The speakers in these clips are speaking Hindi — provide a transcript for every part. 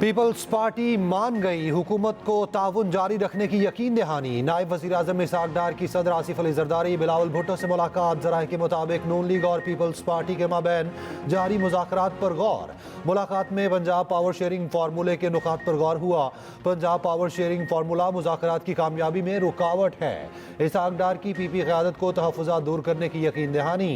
पीपल्स पार्टी मान गई, हुकूमत को ताउन जारी रखने की यकीन दहानी। नायब वज़ीर आज़म इसहाक डार की सदर आसिफ अली जरदारी बिलावल भुट्टो से मुलाकात। ज़राए के मुताबिक नून लीग और पीपल्स पार्टी के माबैन जारी मुज़ाकरात पर गौर। मुलाकात में पंजाब पावर शेयरिंग फार्मूले के नुकात पर गौर हुआ। पंजाब पावर शेयरिंग फार्मूला मुज़ाकरात की कामयाबी में रुकावट है। इसहाक डार की पीपी क़यादत को तहफ़्फ़ुज़ात दूर करने की यकीन दहानी।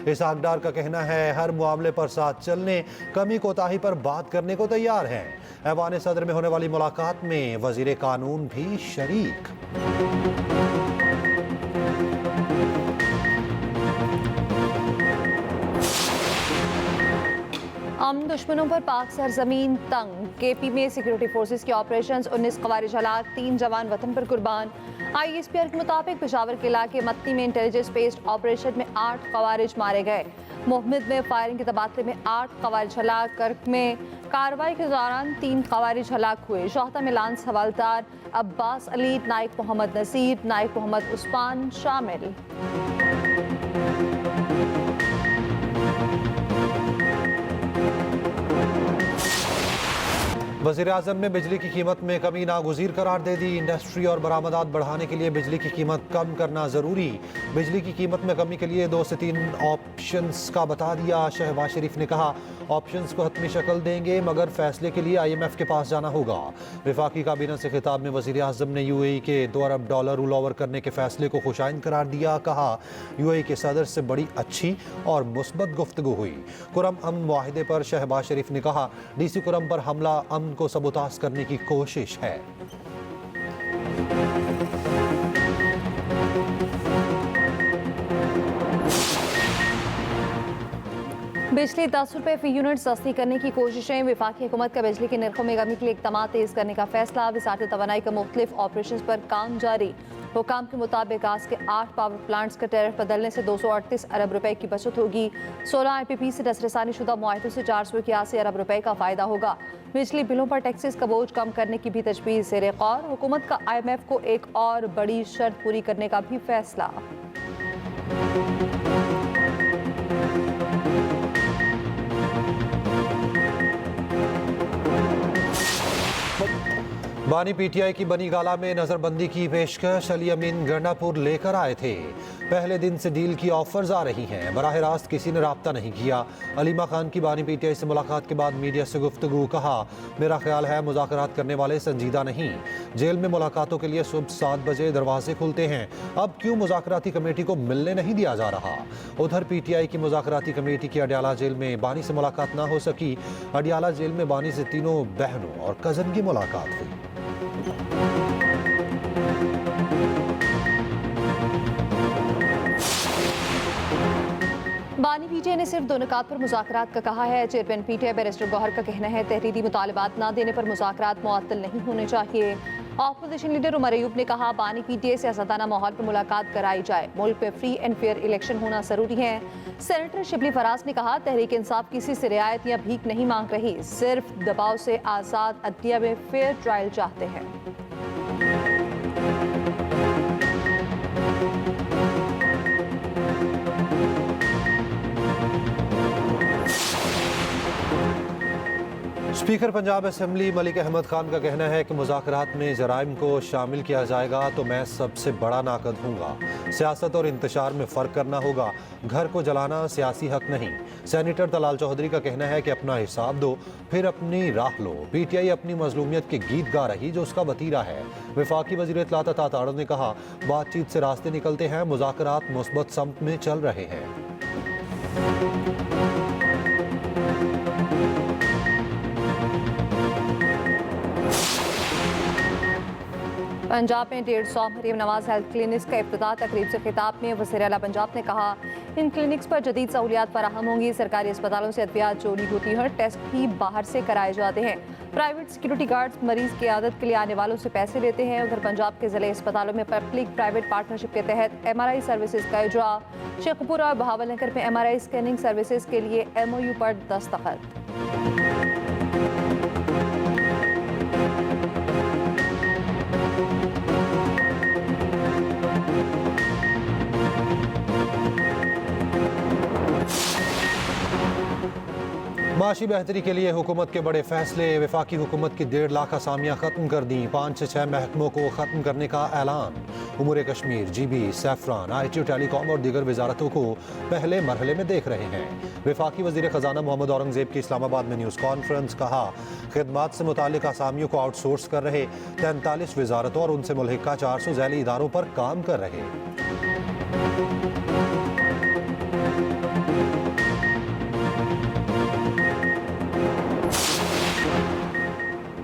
इसहाक डार का कहना है हर मामले पर साथ चलने, कमी कोताही पर बात करने को तैयार है। ऐवान सदर में होने वाली मुलाकात में वजीर कानून भी शरीक। दुश्मनों पर पाक सरजमीन तंग। केपी में सिक्योरिटी फोर्सेस के ऑपरेशंस, 19 ख़वारिज हलाक, 3 जवान वतन पर कुर्बान। ISPR के मुताबिक पेशावर के इलाके मत्ती में इंटेलिजेंस बेस्ड ऑपरेशन में 8 ख़वारिज मारे गए। मोहम्मद में फायरिंग के तबादले में 8 ख़वारिज हलाक। कर्क में कार्रवाई के दौरान 3 ख़वारिज हलाक हुए। शोहदा में लांस हवालदार अब्बास अली, नाइक मोहम्मद नसीर, नाइक मोहम्मद उस्मान शामिल। वज़ीर आज़म ने बिजली की कीमत में कमी नागुज़ीर करार दे दी। इंडस्ट्री और बरामदात बढ़ाने के लिए बिजली की कीमत कम करना ज़रूरी। बिजली की कीमत में कमी के लिए 2 से 3 ऑप्शंस का बता दिया। शहबाज शरीफ ने कहा ऑप्शंस को हतमी शक्ल देंगे मगर फैसले के लिए IMF के पास जाना होगा। वफाकी काबीना से खिताब में वज़ीर आज़म ने UAE के $2 अरब रूल ओवर करने के फैसले को खुशाइन करार दिया। कहा UAE के सदर से बड़ी अच्छी और मुस्बत गुफ्तगू हुई। कुरम अमन मुआहिदे पर शहबाज शरीफ ने कहा DC कुरम पर हमला अमन को सबूताज करने की कोशिश है। बिजली 10 रुपये फी यूनिट सस्ती करने की कोशिशें। वफाकी हुकूमत का बिजली के नरखों में कमी के लिए इक़दाम तेज़ करने का फैसला। वज़ारत तवानाई का मुख्तलिफ ऑपरेशन पर काम जारी। हुकाम के मुताबिक आज के 8 पावर प्लांट्स का टैरिफ बदलने से 238 अरब रुपए की बचत होगी। 16 IPP से दस्तरसानी शुदा मुआहिदों से 481 अरब रुपए का फ़ायदा होगा। बिजली बिलों पर टैक्सेस का बोझ कम करने की भी तजवीज़ ज़ेर गौर। हुकूमत का IMF को एक और बड़ी शर्त पूरी करने का भी फैसला। बानी PTI की बनी गाला में नज़रबंदी की पेशकश। अली अमीन गंडापुर लेकर आए थे। पहले दिन से डील की ऑफर्स आ रही हैं, बराह रास्त किसी ने राब्ता नहीं किया। अलीमा खान की बानी PTI से मुलाकात के बाद मीडिया से गुफ्तगू। कहा मेरा ख्याल है मुज़ाकरात करने वाले संजीदा नहीं। जेल में मुलाकातों के लिए सुबह 7 बजे दरवाजे खुलते हैं। अब क्यों मुज़ाकराती कमेटी को मिलने नहीं दिया जा रहा। उधर PTI की मुज़ाकराती कमेटी की अडियाला जेल में बानी से मुलाकात ना हो सकी। अडियाला जेल में बानी से तीनों बहनों और कज़न की मुलाकात हुई। बानी PTI ने सिर्फ 2 निकात पर मुज़ाकरात का कहा है। चेयरमैन PTI बैरिस्टर गौहर का कहना है तहरीरी मुतालबात ना देने पर मुज़ाकरात मुअत्तल नहीं होने चाहिए। ऑपोजिशन लीडर उमर अयूब ने कहा बानी PTI सियासताना माहौल पर मुलाकात कराई जाए। मुल्क में फ्री एंड फेयर इलेक्शन होना ज़रूरी है। सेनेटर शिबली फराज ने कहा तहरीक इंसाफ किसी से रियायत या भीख नहीं मांग रही, सिर्फ दबाव से आज़ाद अदलिया में फेयर ट्रायल चाहते हैं। स्पीकर पंजाब असेंबली मलिक अहमद खान का कहना है कि मुज़ाकरात में जराइम को शामिल किया जाएगा तो मैं सबसे बड़ा नाकद हूँगा। सियासत और इंतशार में फ़र्क करना होगा। घर को जलाना सियासी हक नहीं। सेनेटर तलाल चौधरी का कहना है कि अपना हिसाब दो फिर अपनी राह लो। PTI अपनी मजलूमियत के गीत गा रही जो उसका वतीरा है। वफाकी वज़ीर इत्तलात ताताड़ ने कहा बातचीत से रास्ते निकलते हैं, मुज़ाकरात मुस्बत समत में चल रहे हैं। पंजाब में 150 मरीम नवाज हेल्थ क्लिनिक्स का इफ्तिताह तकरीब से खिताब में वज़ीर आला पंजाब ने कहा इन क्लिनिक्स पर जदीद सहूलियात फराहम होंगी। सरकारी अस्पतालों से अद्वियात चोरी होती है, टेस्ट भी बाहर से कराए जाते हैं। प्राइवेट सिक्योरिटी गार्ड्स मरीज की आदत के लिए आने वालों से पैसे लेते हैं। उधर पंजाब के ज़िले अस्पतालों में पब्लिक प्राइवेट पार्टनरशिप के तहत MRI सर्विसेज का इजरा। शेखपुरा और बहावलनगर में MRI स्कैनिंग सर्विसेज के लिए MOU पर दस्तखत। माशी बेहतरी के लिए हुकूमत के बड़े फैसले। वफाकी हुकूमत की 1.5 लाख असामियाँ खत्म कर दी। 5 से 6 महकमों को खत्म करने का ऐलान। उमूर Kashmir, GB, saffron, IT, telecom और दीगर वजारतों को पहले मरहले में देख रहे हैं। वफाकी वजीर खजाना मोहम्मद औरंगजेब की इस्लामाबाद में न्यूज़ कॉन्फ्रेंस। कहा, खिदमात से मुतालिक असामियों को आउटसोर्स कर रहे 43 वजारतों और उनसे मुल्हिका 400 झैली इदारों पर काम कर रहे।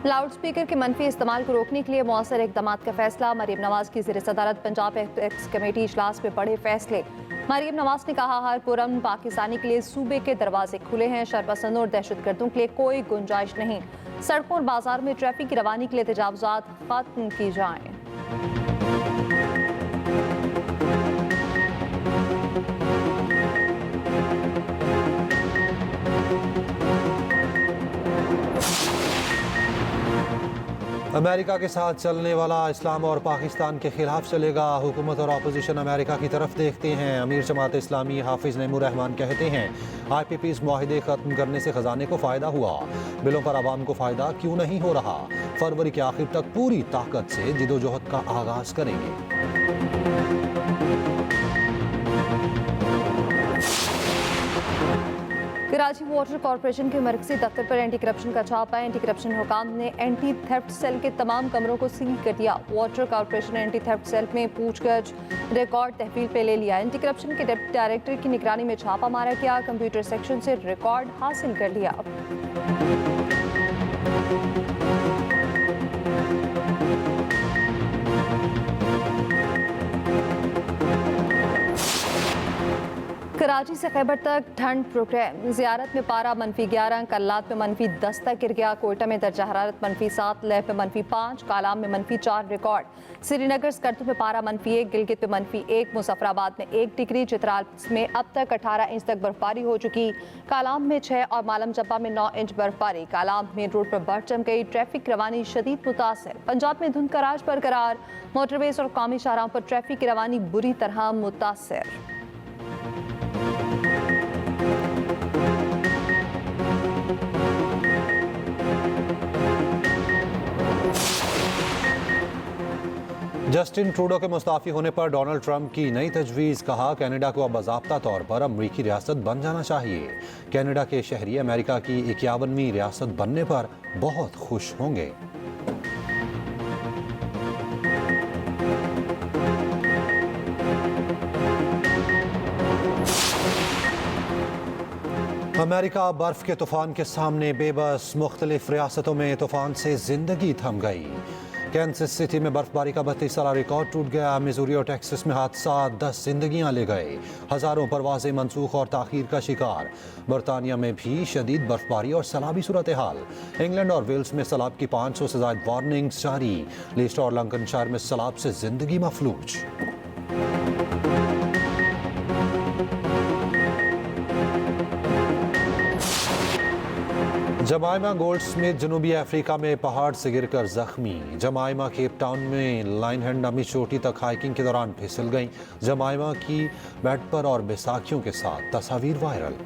लाउड स्पीकर के मनफी इस्तेमाल को रोकने के लिए मौसर इकदाम का फैसला। मरीम नवाज की ज़ेर सदारत पंजाब एक्स कमेटी इजलास में बड़े फैसले। मरीम नवाज ने कहा, हर पुरअमन पाकिस्तानी के लिए सूबे के दरवाजे खुले हैं। शरपसंदों और दहशतगर्दों के लिए कोई गुंजाइश नहीं। सड़कों और बाजार में ट्रैफिक की रवानी के लिए तजावुज़ात खत्म की जाएं। अमेरिका के साथ चलने वाला इस्लाम और पाकिस्तान के खिलाफ चलेगा। हुकूमत और अपोजिशन अमेरिका की तरफ देखते हैं। अमीर जमात इस्लामी हाफिज नईमुर रहमान कहते हैं, IPPs मुआहिदे खत्म करने से खजाने को फ़ायदा हुआ, बिलों पर आवाम को फ़ायदा क्यों नहीं हो रहा। फरवरी के आखिर तक पूरी ताकत से जिदोजहद का आगाज़ करेंगे। कराची वाटर कॉरपोरेशन के मरकजी दफ्तर पर एंटी करप्शन का छापा। एंटी करप्शन हुकाम ने एंटी थेफ्ट सेल के तमाम कमरों को सील कर दिया। Water corporation anti theft cell में पूछगछ रिकॉर्ड तहवील पे ले लिया। एंटी करप्शन के डिप्टी डायरेक्टर की निगरानी में छापा मारा गया। कंप्यूटर सेक्शन से रिकॉर्ड हासिल कर लिया। कराची से खैबर तक ठंड प्रोग्राम। ज़ियारत में पारा -11, कल्लात में -10 तक गिर गया। कोयटा में दर्जा हरारत -7, लेह में -5, कालाम में -4 रिकॉर्ड। श्रीनगर स्कर्दू में पारा -1, गिलगित में -1, मुजफ्फराबाद में 1 डिग्री। चित्राल में अब तक 18 इंच तक बर्फबारी हो चुकी। कालाम में 6 और मालम जब्बा में 9 इंच बर्फबारी। कालाम मेन रोड पर बढ़ जम गई। ट्रैफिक रवानी शदीद मुतासर। पंजाब में धुंध का राज बरकरार। मोटरवेज और कौमी शाहराहों पर ट्रैफिक की रवानी बुरी तरह मुतासर। जस्टिन ट्रूडो के मुस्ताफी होने पर डोनाल्ड ट्रंप की नई तजवीज़। कहा, कनाडा को अब बाज़ाब्ता तौर पर अमरीकी रियासत बन जाना चाहिए। कनाडा के शहरी अमेरिका की 51वीं रियासत बनने पर बहुत खुश होंगे। अमेरिका बर्फ के तूफान के सामने बेबस। मुख्तलिफ रियासतों में तूफान से जिंदगी थम गई। कैंसस सिटी में बर्फबारी का 32 साला रिकॉर्ड टूट गया। मिजूरी और टेक्सास में हादसा 10 जिंदगियां ले गए। हजारों परवाजें मनसूख और ताखीर का शिकार। बरतानिया में भी शदीद बर्फबारी और सैलाबी सूरत हाल। इंग्लैंड और वेल्स में सैलाब की 500 से ज़ायद वार्निंग्स जारी। लीस्टर और लंकनशायर में सैलाब से जिंदगी मफलूज। जमाइमा गोल्ड स्मिथ जनूबी अफ्रीका में पहाड़ से गिरकर जख्मी। जमाइमा केप टाउन में लाइनहैंड नामी चोटी तक हाइकिंग के दौरान फिसल गई। जमाइमा की बेड पर और बैसाखियों के साथ तस्वीर वायरल।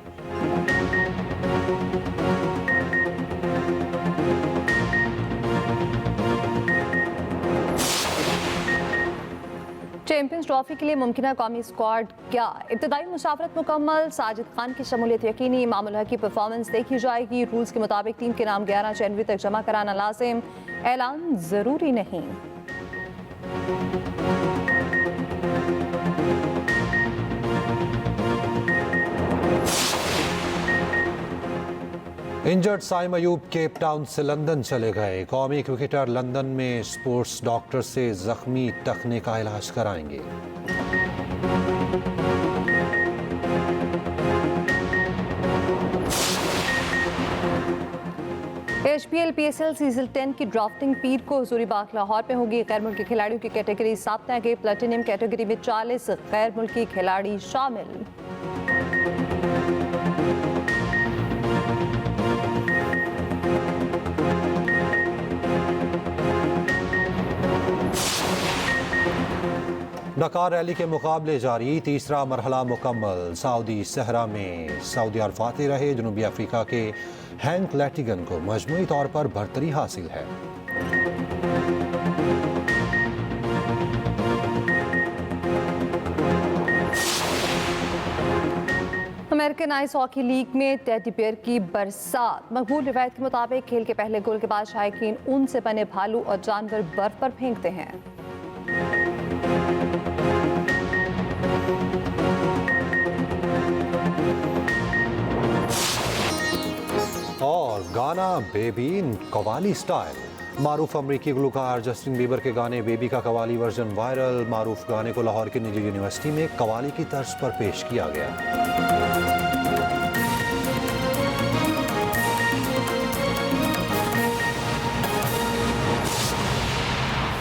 चैंपियंस ट्रॉफी के लिए मुमकिन कौमी स्क्वाड क्या? इब्तदाई मुशावरत मुकम्मल। साजिद खान की शमूलियत यकीनी। इमामुल हक की परफॉर्मेंस देखी जाएगी। रूल्स के मुताबिक टीम के नाम 11 जनवरी तक जमा कराना लाजिम। ऐलान जरूरी नहीं। Injured Saim Ayub Cape Town से लंदन चले गए। कौमी क्रिकेटर लंदन में स्पोर्ट्स डॉक्टर से जख्मी टखने का इलाज कराएंगे। HPL PSL सीजन 10 की ड्राफ्टिंग पीर को हुजूरी बाग लाहौर में होगी। गैर मुल्की खिलाड़ियों की कैटेगरी 7 तय गई। प्लेटिनियम कैटेगरी में 40 गैर मुल्की खिलाड़ी शामिल। डकार रैली के मुकाबले जारी, तीसरा मरहला मुकम्मल। सऊदी सहरा में सऊदी फाते रहे। जनूबी अफ्रीका के हैंक लैटिगन को मजमूई तौर पर बरतरी हासिल है। अमेरिकन आइस हॉकी लीग में टेडी बियर की बरसात। मकबूल रिवायत के मुताबिक खेल के पहले गोल के बाद शायकीन ऊन से बने भालू और जानवर बर्फ पर फेंकते हैं। और गाना बेबी इन कवाली स्टाइल। मारूफ अमरीकी गुलकार जस्टिन बीबर के गाने बेबी का कवाली वर्जन वायरल। मारूफ गाने को लाहौर की निजी यूनिवर्सिटी में कवाली की तर्ज पर पेश किया गया।